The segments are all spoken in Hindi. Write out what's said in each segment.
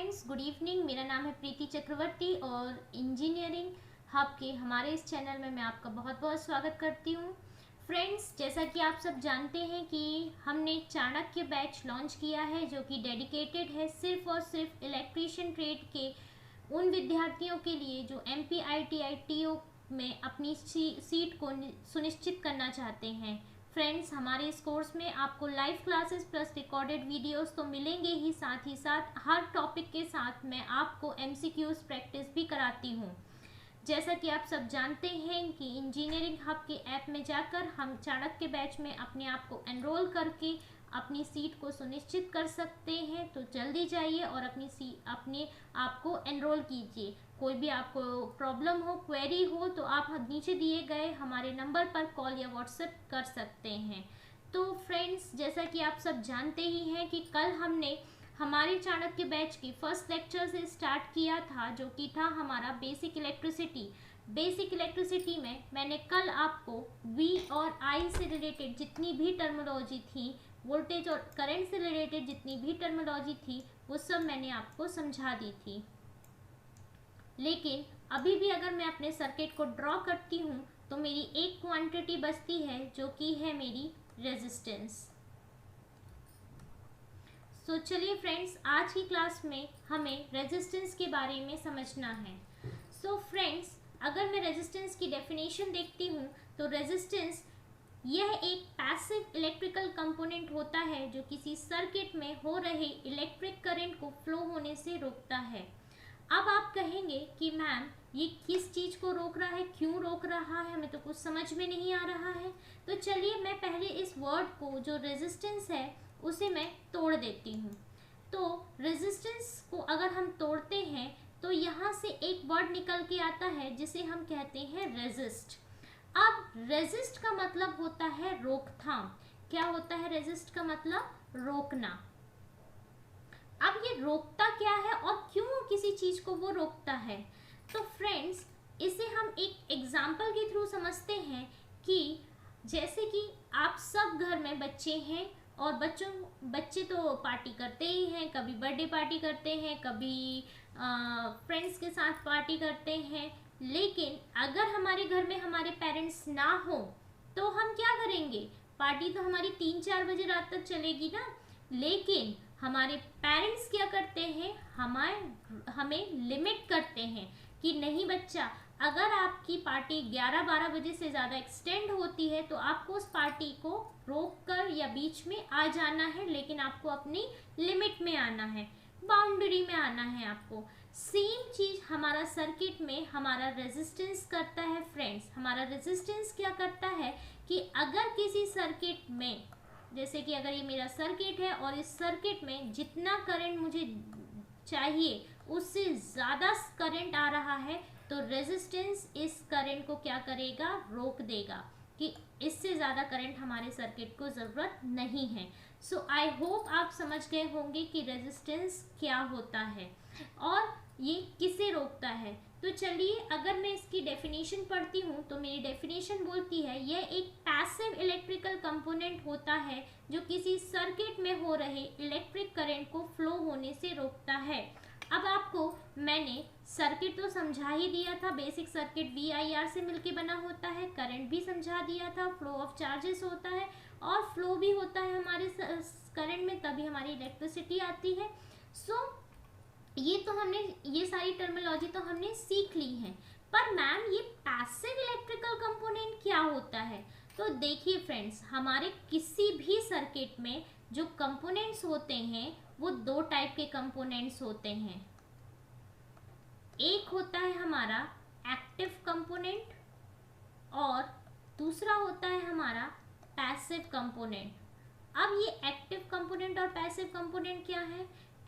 Friends, good evening. मेरा नाम है प्रीति चक्रवर्ती और इंजीनियरिंग हब के हमारे इस चैनल में मैं आपका बहुत बहुत स्वागत करती हूँ। फ्रेंड्स, जैसा कि आप सब जानते हैं कि हमने चाणक्य बैच लॉन्च किया है जो कि डेडिकेटेड है सिर्फ और सिर्फ इलेक्ट्रीशियन ट्रेड के उन विद्यार्थियों के लिए जो MPITI TO में अपनी सीट को सुनिश्चित करना चाहते हैं। फ्रेंड्स, हमारे इस कोर्स में आपको live classes plus recorded videos तो मिलेंगे ही साथ हर टॉपिक के साथ मैं आपको MCQs प्रैक्टिस भी कराती हूँ। जैसा कि आप सब जानते हैं कि इंजीनियरिंग हब के ऐप में जाकर हम चाणक्य बैच में अपने आप को एनरोल करके अपनी सीट को सुनिश्चित कर सकते हैं। तो जल्दी जाइए और अपने आप को एनरोल कीजिए। कोई भी आपको प्रॉब्लम हो, क्वेरी हो तो आप नीचे दिए गए हमारे नंबर पर कॉल या व्हाट्सएप कर सकते हैं। तो फ्रेंड्स, जैसा कि आप सब जानते ही हैं कि कल हमने हमारे चाणक्य बैच की फर्स्ट लेक्चर से स्टार्ट किया था जो कि था हमारा बेसिक इलेक्ट्रिसिटी में मैंने कल आपको V और I से रिलेटेड जितनी भी टर्मिनोलॉजी थी, वोल्टेज और करंट से रिलेटेड जितनी भी टर्मिनोलॉजी थी, वो सब मैंने आपको समझा दी थी। लेकिन अभी भी अगर मैं अपने सर्किट को ड्रॉ करती हूँ तो मेरी एक क्वांटिटी बचती है जो कि है मेरी रेजिस्टेंस। तो चलिए फ्रेंड्स, आज की क्लास में हमें रेजिस्टेंस के बारे में समझना है। सो फ्रेंड्स, अगर मैं रेजिस्टेंस की डेफिनेशन देखती हूँ तो रेजिस्टेंस यह एक पैसिव इलेक्ट्रिकल कंपोनेंट होता है जो किसी सर्किट में हो रहे इलेक्ट्रिक करंट को फ्लो होने से रोकता है। अब आप कहेंगे कि मैम ये किस चीज़ को रोक रहा है, क्यों रोक रहा है, हमें तो कुछ समझ में नहीं आ रहा है। तो चलिए मैं पहले इस वर्ड को जो रेजिस्टेंस है उसे मैं तोड़ देती हूँ। तो रेजिस्टेंस को अगर हम तोड़ते हैं तो यहाँ से एक वर्ड निकल के आता है जिसे हम कहते हैं रेजिस्ट। अब रेजिस्ट का मतलब होता है रोकथाम। क्या होता है रेजिस्ट का मतलब? रोकना। अब ये रोकता क्या है और क्यों किसी चीज को वो रोकता है? तो फ्रेंड्स, इसे हम एक एग्जाम्पल के थ्रू समझते हैं कि जैसे कि आप सब घर में बच्चे हैं और बच्चे तो पार्टी करते ही हैं, कभी बर्थडे पार्टी करते हैं, कभी फ्रेंड्स के साथ पार्टी करते हैं। लेकिन अगर हमारे घर में हमारे पेरेंट्स ना हो तो हम क्या करेंगे? पार्टी तो हमारी 3-4 बजे रात तक चलेगी ना। लेकिन हमारे पेरेंट्स क्या करते हैं? हमें लिमिट करते हैं कि नहीं बच्चा, अगर आपकी पार्टी 11-12 बजे से ज़्यादा एक्सटेंड होती है तो आपको उस पार्टी को रोक कर या बीच में आ जाना है, लेकिन आपको अपनी लिमिट में आना है, बाउंड्री में आना है आपको। सेम चीज़ हमारा सर्किट में हमारा रेजिस्टेंस करता है। फ्रेंड्स, हमारा रेजिस्टेंस क्या करता है कि अगर किसी सर्किट में, जैसे कि अगर ये मेरा सर्किट है और इस सर्किट में जितना करंट मुझे चाहिए उससे ज़्यादा करंट आ रहा है तो रेजिस्टेंस इस करंट को क्या करेगा? रोक देगा कि इससे ज़्यादा करंट हमारे सर्किट को ज़रूरत नहीं है। सो आई होप आप समझ गए होंगे कि रेजिस्टेंस क्या होता है और ये किसे रोकता है। तो चलिए, अगर मैं इसकी डेफिनेशन पढ़ती हूँ तो मेरी डेफिनेशन बोलती है यह एक पैसिव इलेक्ट्रिकल कंपोनेंट होता है जो किसी सर्किट में हो रहे इलेक्ट्रिक करंट को फ्लो होने से रोकता है। अब आपको मैंने सर्किट तो समझा ही दिया था। बेसिक सर्किट VIR से मिलके बना होता है। करंट भी समझा दिया था, फ्लो ऑफ चार्जेस होता है और फ्लो भी होता है हमारे करंट में, तभी हमारी इलेक्ट्रिसिटी आती है। सो ये सारी टर्मिनोलॉजी तो हमने सीख ली है। पर मैम ये पैसिव इलेक्ट्रिकल कंपोनेंट क्या होता है? तो देखिए फ्रेंड्स, हमारे किसी भी सर्किट में जो कंपोनेंट्स होते हैं वो दो टाइप के कंपोनेंट्स होते हैं। एक होता है हमारा एक्टिव कंपोनेंट और दूसरा होता है हमारा पैसिव कंपोनेंट। अब ये एक्टिव कंपोनेंट और पैसिव कंपोनेंट क्या है?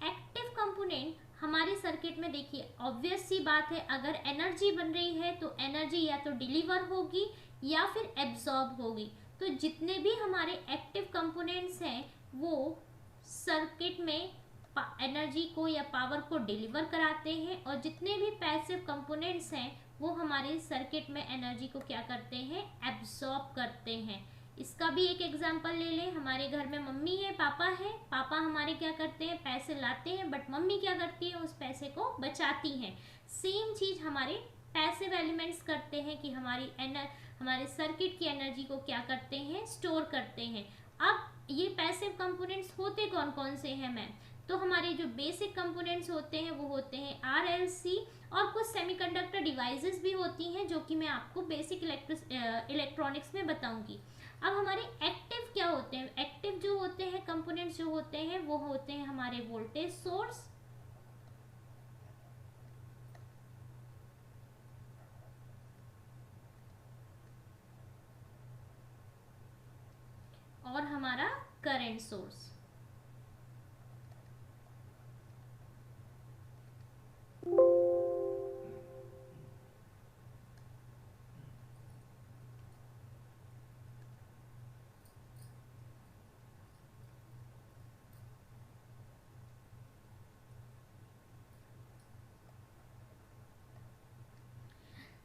एक्टिव कंपोनेंट हमारे सर्किट में, देखिए ऑब्वियस सी बात है, अगर एनर्जी बन रही है तो एनर्जी या तो डिलीवर होगी या फिर एब्जॉर्ब होगी। तो जितने भी हमारे एक्टिव कंपोनेंट्स हैं वो सर्किट में एनर्जी को या पावर को डिलीवर कराते हैं और जितने भी पैसिव कंपोनेंट्स हैं वो हमारे सर्किट में एनर्जी को क्या करते हैं? एब्जॉर्ब करते हैं। इसका भी एक एग्जांपल ले लें, हमारे घर में मम्मी है, पापा हमारे क्या करते हैं, पैसे लाते हैं, बट मम्मी क्या करती है, उस पैसे को बचाती हैं। सेम चीज हमारे पैसिव एलिमेंट्स करते हैं कि हमारे सर्किट की एनर्जी को क्या करते हैं, स्टोर करते हैं। अब ये पैसिव कंपोनेंट्स होते कौन कौन से हैं मैम? तो हमारे जो बेसिक कंपोनेंट्स होते हैं वो होते हैं RLC, और कुछ सेमीकंडक्टर डिवाइसेस भी होती हैं जो कि मैं आपको बेसिक इलेक्ट्रॉनिक्स में बताऊंगी। अब हमारे एक्टिव क्या होते हैं? एक्टिव जो होते हैं कंपोनेंट्स जो होते हैं वो होते हैं हमारे वोल्टेज सोर्स, और हमारा current source.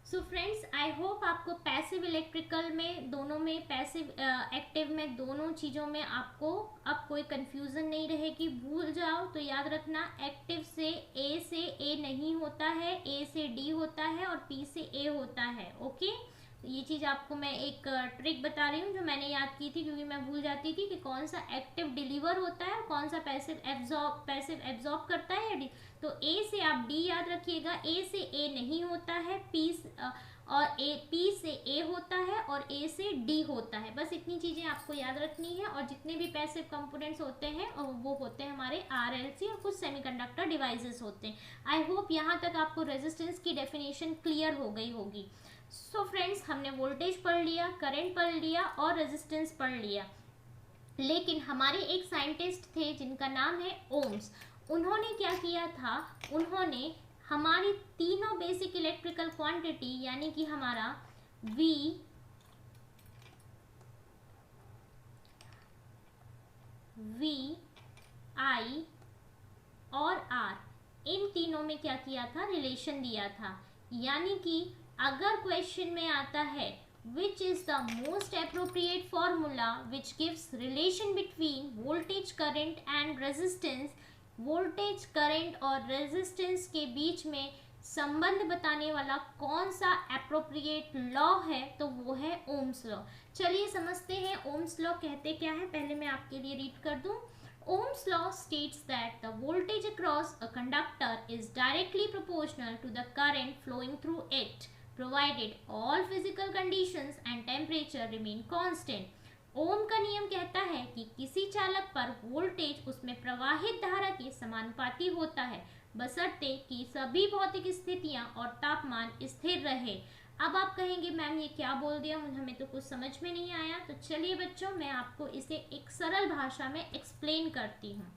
So friends, I hope आपको पैसिव इलेक्ट्रिकल में दोनों में, पैसिव एक्टिव में, दोनों चीज़ों में आपको अब कोई कंफ्यूजन नहीं रहेगी। भूल जाओ तो याद रखना, एक्टिव से ए नहीं होता है, ए से डी होता है और पी से ए होता है। ओके, तो ये चीज़ आपको मैं एक ट्रिक बता रही हूँ जो मैंने याद की थी, क्योंकि मैं भूल जाती थी कि कौन सा एक्टिव डिलीवर होता है और कौन सा पैसिव एब्जॉर्ब करता है। तो ए से आप डी याद रखिएगा, ए से ए नहीं होता है, पी से ए होता है और ए से डी होता है। बस इतनी चीज़ें आपको याद रखनी है। और जितने भी पैसिव कंपोनेंट्स होते हैं वो होते हैं हमारे RLC, और कुछ सेमीकंडक्टर डिवाइसेस होते हैं। आई होप यहाँ तक आपको रेजिस्टेंस की डेफिनेशन क्लियर हो गई होगी। सो फ्रेंड्स, हमने वोल्टेज पढ़ लिया, करंट पढ़ लिया और रेजिस्टेंस पढ़ लिया। लेकिन हमारे एक साइंटिस्ट थे जिनका नाम है ओम्स। उन्होंने क्या किया था, उन्होंने हमारी तीनों बेसिक इलेक्ट्रिकल क्वांटिटी यानी कि हमारा V, I और R, इन तीनों में क्या किया था, रिलेशन दिया था। यानी कि अगर क्वेश्चन में आता है which is the most appropriate formula which gives relation between voltage, current and resistance, voltage, current और रेजिस्टेंस के बीच में संबंध बताने वाला कौन सा एप्रोप्रिएट लॉ है, तो वो है ओम्स लॉ। चलिए समझते हैं ओम्स लॉ कहते क्या है। पहले मैं आपके लिए रीड कर दूं। Ohm's law states that the voltage across a conductor is directly proportional to the current flowing through it, provided all physical conditions and temperature remain constant. ओम का नियम कहता है कि किसी चालक पर वोल्टेज उसमें प्रवाहित धारा के समानुपाती होता है, बशर्ते कि सभी भौतिक स्थितियां और तापमान स्थिर रहे। अब आप कहेंगे मैम ये क्या बोल दिया, हमें तो कुछ समझ में नहीं आया। तो चलिए बच्चों, मैं आपको इसे एक सरल भाषा में एक्सप्लेन करती हूँ।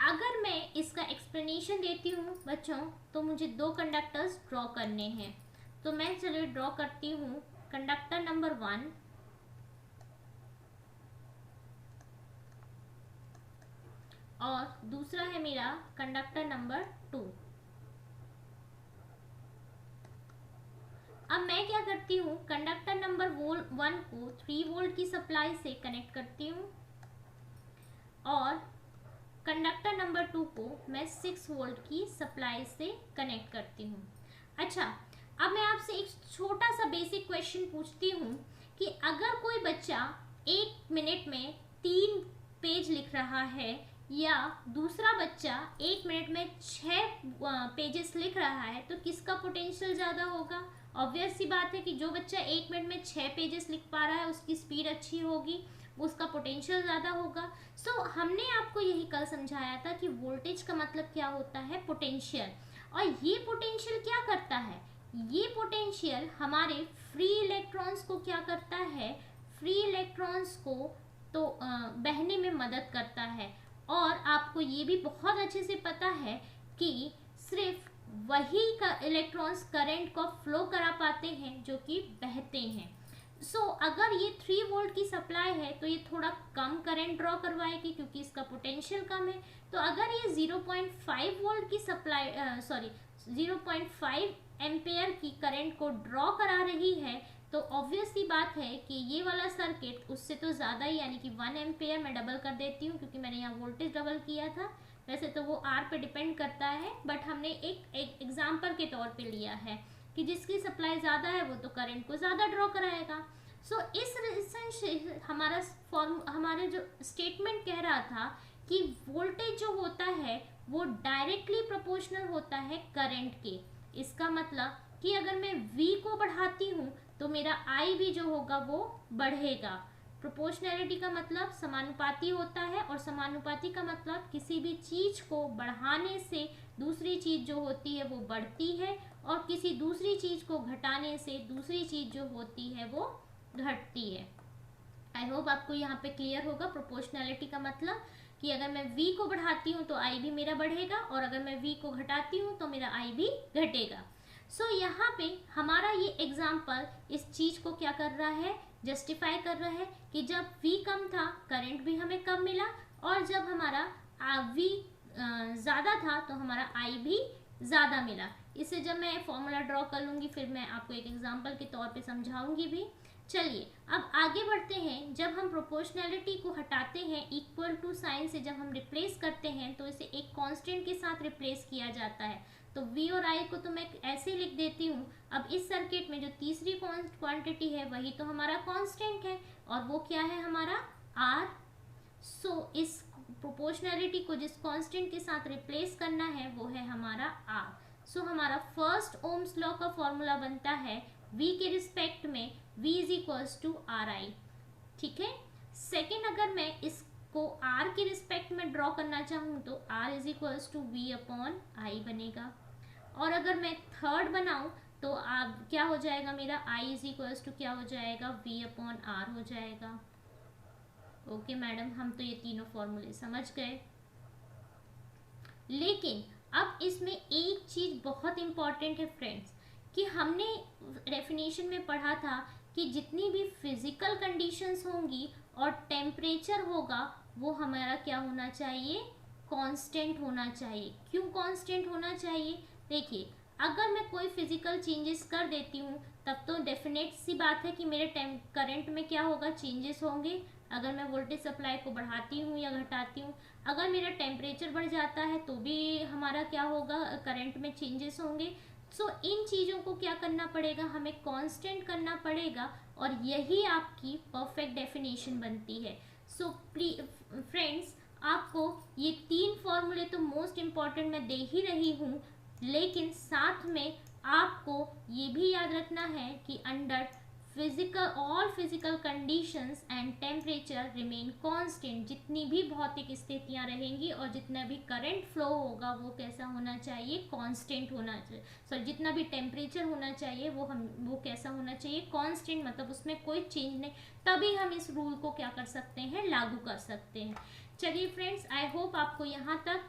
अगर मैं इसका एक्सप्लेनेशन देती हूँ बच्चों, तो मुझे दो कंडक्टर्स ड्रॉ करने हैं। तो मैं चलिए ड्रॉ करती हूँ कंडक्टर नंबर 1 और दूसरा है मेरा कंडक्टर नंबर 2। अब मैं क्या करती हूँ, कंडक्टर नंबर 1 को 3 वोल्ट की सप्लाई से कनेक्ट करती हूँ और कंडक्टर नंबर 2 को मैं 6 वोल्ट की सप्लाई से कनेक्ट करती हूँ। अच्छा, अब मैं आपसे एक छोटा सा बेसिक क्वेश्चन पूछती हूँ कि अगर कोई बच्चा 1 मिनट में 3 पेज लिख रहा है या दूसरा बच्चा 1 मिनट में 6 पेजेस लिख रहा है, तो किसका पोटेंशियल ज़्यादा होगा? ऑब्वियस सी बात है कि जो बच्चा 1 मिनट में 6 पेजेस लिख पा रहा है उसकी स्पीड अच्छी होगी, उसका पोटेंशियल ज़्यादा होगा। सो हमने आपको यही कल समझाया था कि वोल्टेज का मतलब क्या होता है, पोटेंशियल। और ये पोटेंशियल क्या करता है, ये पोटेंशियल हमारे फ्री इलेक्ट्रॉन्स को क्या करता है, फ्री इलेक्ट्रॉन्स को तो बहने में मदद करता है। और आपको ये भी बहुत अच्छे से पता है कि सिर्फ वही इलेक्ट्रॉन्स करंट को फ्लो करा पाते हैं जो कि बहते हैं। सो अगर ये 3 वोल्ट की सप्लाई है तो ये थोड़ा कम करंट ड्रॉ करवाएगी क्योंकि इसका पोटेंशियल कम है। तो अगर ये 0.5 वोल्ट की सप्लाई 0.5 एम्पेयर की करंट को ड्रॉ करा रही है, तो ऑब्वियस सी बात है कि ये वाला सर्किट उससे तो ज़्यादा ही, यानी कि 1 एम्पेयर मैं डबल कर देती हूँ क्योंकि मैंने यहाँ वोल्टेज डबल किया था। वैसे तो वो आर पे डिपेंड करता है, बट हमने एक एग्जाम्पल के तौर पे लिया है कि जिसकी सप्लाई ज़्यादा है वो तो करंट को ज़्यादा ड्रॉ कराएगा। सो इस रेजिस्टेंस से हमारा जो स्टेटमेंट कह रहा था कि वोल्टेज जो होता है वो डायरेक्टली प्रोपोर्शनल होता है करंट के। इसका मतलब कि अगर मैं V को बढ़ाती हूँ तो मेरा I भी जो होगा वो बढ़ेगा। प्रोपोर्शनैलिटी का मतलब समानुपाती होता है, और समानुपाती का मतलब किसी भी चीज को बढ़ाने से दूसरी चीज जो होती है वो बढ़ती है, और किसी दूसरी चीज को घटाने से दूसरी चीज जो होती है वो घटती है। आई होप आपको यहाँ पे क्लियर होगा। प्रोपोर्शनैलिटी का मतलब कि अगर मैं V को बढ़ाती हूँ तो I भी मेरा बढ़ेगा, और अगर मैं V को घटाती हूँ तो मेरा I भी घटेगा। सो यहाँ पे हमारा ये एग्जाम्पल इस चीज को क्या कर रहा है, जस्टिफाई कर रहा है कि जब V कम था करंट भी हमें कम मिला, और जब हमारा V ज़्यादा था तो हमारा I भी ज़्यादा मिला। इसे जब मैं फॉर्मूला ड्रॉ कर लूँगी फिर मैं आपको एक एग्जाम्पल के तौर पे समझाऊंगी भी। चलिए अब आगे बढ़ते हैं। जब हम प्रोपोर्शनैलिटी को हटाते हैं, इक्वल टू साइन से जब हम रिप्लेस करते हैं तो इसे एक कांस्टेंट के साथ रिप्लेस किया जाता है। तो V और I को तो मैं ऐसे लिख देती हूँ। अब इस सर्किट में जो तीसरी क्वांटिटी है वही तो हमारा कांस्टेंट है, और वो क्या है हमारा R। सो इस प्रोपोर्शनैलिटी को जिस कांस्टेंट के साथ रिप्लेस करना है वो है हमारा R। सो हमारा फर्स्ट ओम्स लॉ का फॉर्मूला बनता है V के रिस्पेक्ट में V is equals to RI। ठीक है। सेकेंड, अगर मैं इसको R के रिस्पेक्ट में ड्रॉ करना चाहूँ तो R is equals to V upon I बनेगा। और अगर मैं थर्ड बनाऊँ तो आप क्या हो जाएगा, मेरा I इज इक्वल्स टू क्या हो जाएगा, V अपॉन R हो जाएगा। ओके मैडम, हम तो ये तीनों फॉर्मूले समझ गए। लेकिन अब इसमें एक चीज बहुत इंपॉर्टेंट है फ्रेंड्स, कि हमने डेफिनेशन में पढ़ा था कि जितनी भी फिजिकल कंडीशंस होंगी और टेम्परेचर होगा वो हमारा क्या होना चाहिए, कांस्टेंट होना चाहिए। क्यों कांस्टेंट होना चाहिए? देखिए, अगर मैं कोई फिजिकल चेंजेस कर देती हूँ तब तो डेफिनेट सी बात है कि मेरे करंट में क्या होगा, चेंजेस होंगे। अगर मैं वोल्टेज सप्लाई को बढ़ाती हूँ या घटाती हूँ, अगर मेरा टेम्परेचर बढ़ जाता है तो भी हमारा क्या होगा, करंट में चेंजेस होंगे। सो इन चीज़ों को क्या करना पड़ेगा, हमें कांस्टेंट करना पड़ेगा, और यही आपकी परफेक्ट डेफिनेशन बनती है। सो फ्रेंड्स, आपको ये तीन फॉर्मूले तो मोस्ट इम्पॉर्टेंट मैं दे ही रही हूँ, लेकिन साथ में आपको ये भी याद रखना है कि under all physical conditions and temperature remain constant. जितनी भी भौतिक स्थितियां रहेंगी और जितना भी करंट फ्लो होगा वो कैसा होना चाहिए, कांस्टेंट होना चाहिए। सो जितना भी टेम्परेचर होना चाहिए वो कैसा होना चाहिए, कांस्टेंट, मतलब उसमें कोई चेंज नहीं। तभी हम इस रूल को क्या कर सकते हैं, लागू कर सकते हैं। चलिए फ्रेंड्स, आई होप आपको यहाँ तक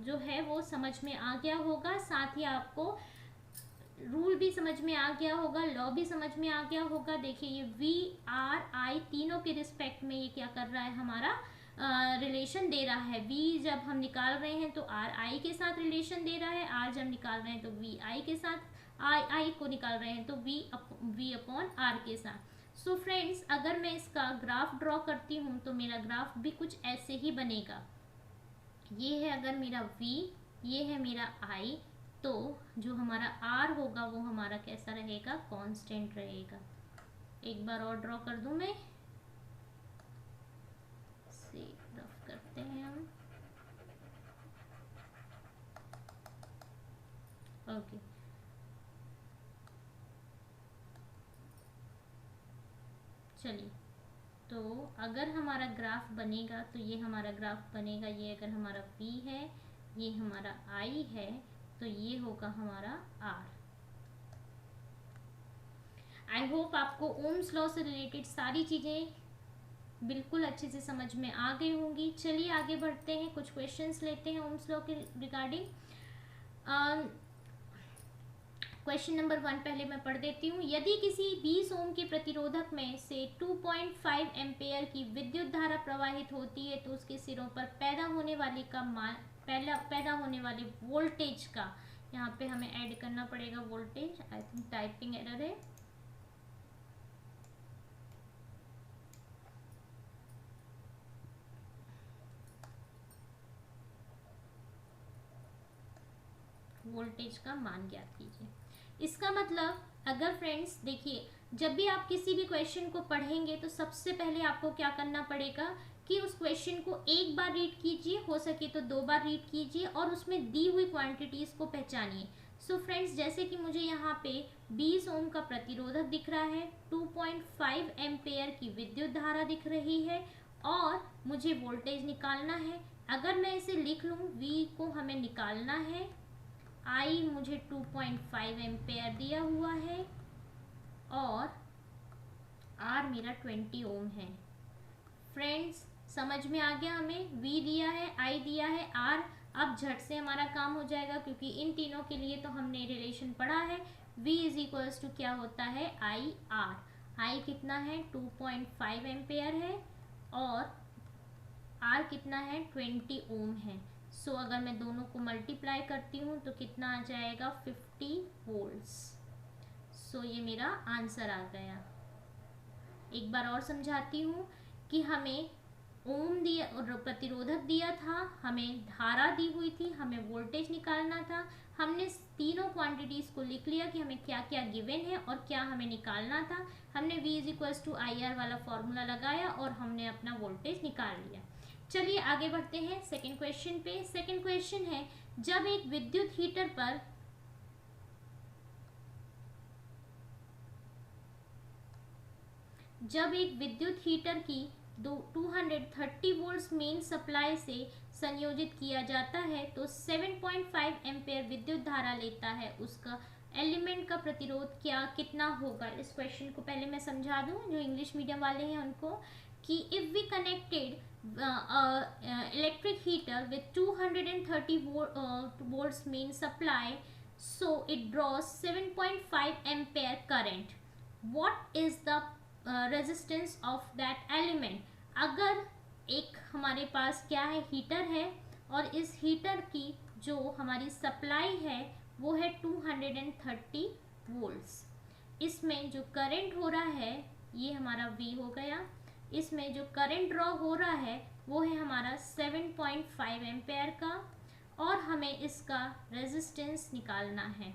जो है वो समझ में आ गया होगा, साथ ही आपको रूल भी समझ में आ गया होगा, लॉ भी समझ में आ गया होगा। देखिए, ये V R I तीनों के रिस्पेक्ट में ये क्या कर रहा है, हमारा रिलेशन दे रहा है। V जब हम निकाल रहे हैं तो R I के साथ रिलेशन दे रहा है, R जब निकाल रहे हैं तो V I के साथ, I को निकाल रहे हैं तो V अपॉन R के साथ। सो फ्रेंड्स, अगर मैं इसका ग्राफ ड्रॉ करती हूँ तो मेरा ग्राफ भी कुछ ऐसे ही बनेगा। ये है अगर मेरा V, ये है मेरा I, तो जो हमारा R होगा वो हमारा कैसा रहेगा, कांस्टेंट रहेगा। एक बार और ड्रॉ कर दूं मैं, से रफ करते हैं हम। ओके, चलिए, तो अगर हमारा ग्राफ बनेगा तो ये हमारा ग्राफ बनेगा, ये अगर हमारा V है, ये हमारा I है, तो ये होगा हमारा R। आई होप आपको ओम्स लॉ से रिलेटेड सारी चीज़ें बिल्कुल अच्छे से समझ में आ गई होंगी। चलिए आगे बढ़ते हैं, कुछ क्वेश्चंस लेते हैं ओम्स लॉ के रिगार्डिंग। क्वेश्चन नंबर 1 पहले मैं पढ़ देती हूँ। यदि किसी 20 ओम के प्रतिरोधक में से 2.5 एम्पेयर की विद्युत धारा प्रवाहित होती है तो उसके सिरों पर पैदा होने वाले वोल्टेज का, यहाँ पे हमें ऐड करना पड़ेगा voltage, I think typing error है। वोल्टेज का मान ज्ञात कीजिए। इसका मतलब अगर फ्रेंड्स देखिए, जब भी आप किसी भी क्वेश्चन को पढ़ेंगे तो सबसे पहले आपको क्या करना पड़ेगा कि उस क्वेश्चन को एक बार रीड कीजिए, हो सके तो 2 बार रीड कीजिए और उसमें दी हुई क्वांटिटीज को पहचानिए। सो फ्रेंड्स, जैसे कि मुझे यहाँ पे 20 ओम का प्रतिरोधक दिख रहा है, 2.5 एम्पेयर की विद्युत धारा दिख रही है और मुझे वोल्टेज निकालना है। अगर मैं इसे लिख लूँ, V को हमें निकालना है, I मुझे 2.5 एम्पेयर दिया हुआ है और R मेरा 20 ओम है। फ्रेंड्स, समझ में आ गया? हमें V दिया है, I दिया है, R। अब झट से हमारा काम हो जाएगा क्योंकि इन तीनों के लिए तो हमने रिलेशन पढ़ा है। V इज इक्वल्स टू क्या होता है, I R। I कितना है, 2.5 एम्पेयर है और R कितना है, 20 ओम है। सो अगर मैं दोनों को मल्टीप्लाई करती हूँ तो कितना आ जाएगा, 50 वोल्ट्स। सो ये मेरा आंसर आ गया। एक बार और समझाती हूँ कि हमें ओम दिया और प्रतिरोधक दिया था, हमें धारा दी हुई थी, हमें वोल्टेज निकालना था। हमने तीनों क्वांटिटीज को लिख लिया कि हमें क्या क्या गिवन है और क्या हमें निकालना था। हमने V is equals to IR वाला फॉर्मूला लगाया और हमने अपना वोल्टेज निकाल लिया। चलिए आगे बढ़ते हैं सेकंड क्वेश्चन पे। सेकंड क्वेश्चन है, जब एक विद्युत हीटर पर की 230 वोल्ट्स मेन सप्लाई से संयोजित किया जाता है तो 7.5 एम्पेयर विद्युत धारा लेता है, उसका एलिमेंट का प्रतिरोध कितना होगा। इस क्वेश्चन को पहले मैं समझा दूं जो इंग्लिश मीडियम वाले हैं उनको, कि if we connected electric heater with 230 volts main supply, so it draws 7.5 ampere current. What is the resistance of that element. अगर एक हमारे पास क्या है, हीटर है और इस हीटर की जो हमारी सप्लाई है वो है 230 वोल्ट्स। इसमें जो करंट हो रहा है ये हमारा V हो गया, इसमें जो करंट ड्रॉ हो रहा है वो है हमारा 7.5 एम्पेयर का और हमें इसका रेजिस्टेंस निकालना है।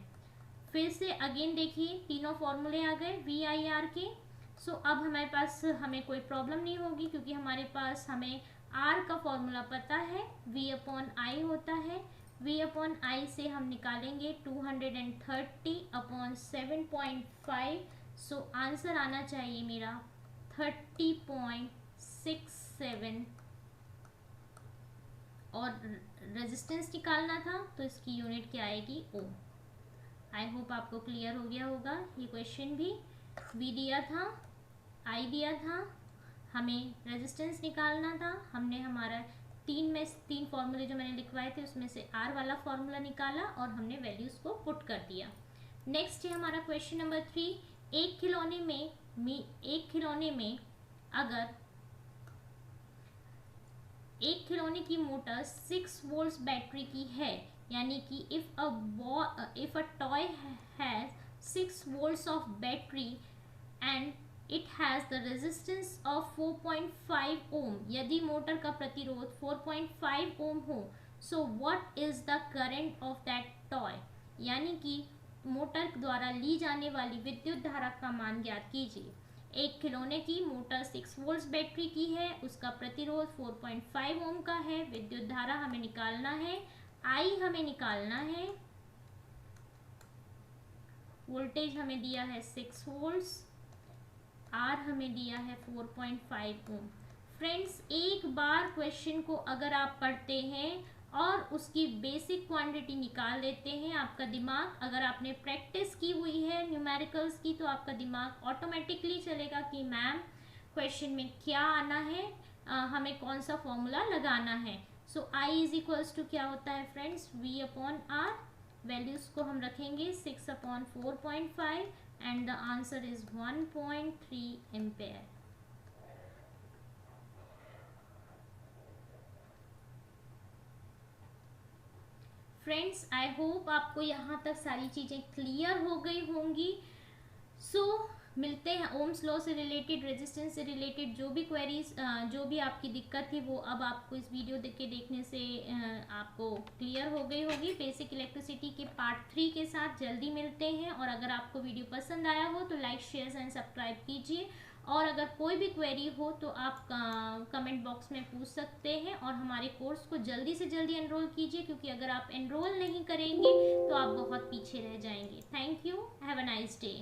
फिर से अगेन देखिए, तीनों फॉर्मूले आ गए VIR के। सो अब हमारे पास हमें कोई प्रॉब्लम नहीं होगी क्योंकि हमारे पास हमें R का फॉर्मूला पता है, V/I होता है। V/I से हम निकालेंगे 230 अपॉन 7.5। सो आंसर आना चाहिए मेरा 30.67 और रेजिस्टेंस निकालना था तो इसकी यूनिट क्या आएगी, ओम। आई होप आपको क्लियर हो गया होगा। ये क्वेश्चन भी V दिया था, I दिया था, हमें रेजिस्टेंस निकालना था। हमने हमारा तीन फॉर्मूले जो मैंने लिखवाए थे उसमें से R वाला फॉर्मूला निकाला और हमने वैल्यूज को पुट कर दिया। नेक्स्ट है हमारा क्वेश्चन नंबर 3। एक खिलौने की मोटर 6 वोल्ट्स बैटरी की है, यानी कि if a toy has 6 volts of battery and it has the resistance of 4.5 ohm, यदि मोटर का प्रतिरोध 4.5 ohm हो, so what is the current of that toy, यानी कि मोटर द्वारा ली जाने वाली विद्युत धारा का मान ज्ञात कीजिए। एक खिलौने की मोटर 6 वोल्ट्स बैटरी की है, उसका प्रतिरोध 4.5 ओम का है, विद्युत धारा हमें निकालना है, I हमें निकालना है, वोल्टेज हमें दिया है 6 वोल्ट्स, R हमें दिया है 4.5 ओम। फ्रेंड्स, एक बार क्वेश्चन को अगर आप पढ़ते हैं और उसकी बेसिक क्वांटिटी निकाल लेते हैं, आपका दिमाग, अगर आपने प्रैक्टिस की हुई है न्यूमेरिकल्स की, तो आपका दिमाग ऑटोमेटिकली चलेगा कि मैम क्वेश्चन में क्या आना है, हमें कौन सा फॉर्मूला लगाना है। सो I इज इक्वल्स टू क्या होता है फ्रेंड्स, V/R। वैल्यूज को हम रखेंगे 6/4.5 and the answer is 1.3 ampere. Friends, I hope आपको यहाँ तक सारी चीज़ें क्लियर हो गई होंगी। सो मिलते हैं ओम्स लॉ से रिलेटेड, रेजिस्टेंस से रिलेटेड जो भी क्वेरीज, जो भी आपकी दिक्कत थी वो अब आपको इस वीडियो के देखने से आपको क्लियर हो गई होगी। बेसिक इलेक्ट्रिसिटी के पार्ट 3 के साथ जल्दी मिलते हैं। और अगर आपको वीडियो पसंद आया हो तो लाइक, शेयर एंड सब्सक्राइब कीजिए। और अगर कोई भी क्वेरी हो तो आप कमेंट बॉक्स में पूछ सकते हैं। और हमारे कोर्स को जल्दी से जल्दी एनरोल कीजिए, क्योंकि अगर आप एनरोल नहीं करेंगे तो आप बहुत पीछे रह जाएंगे। Thank you, have a nice day.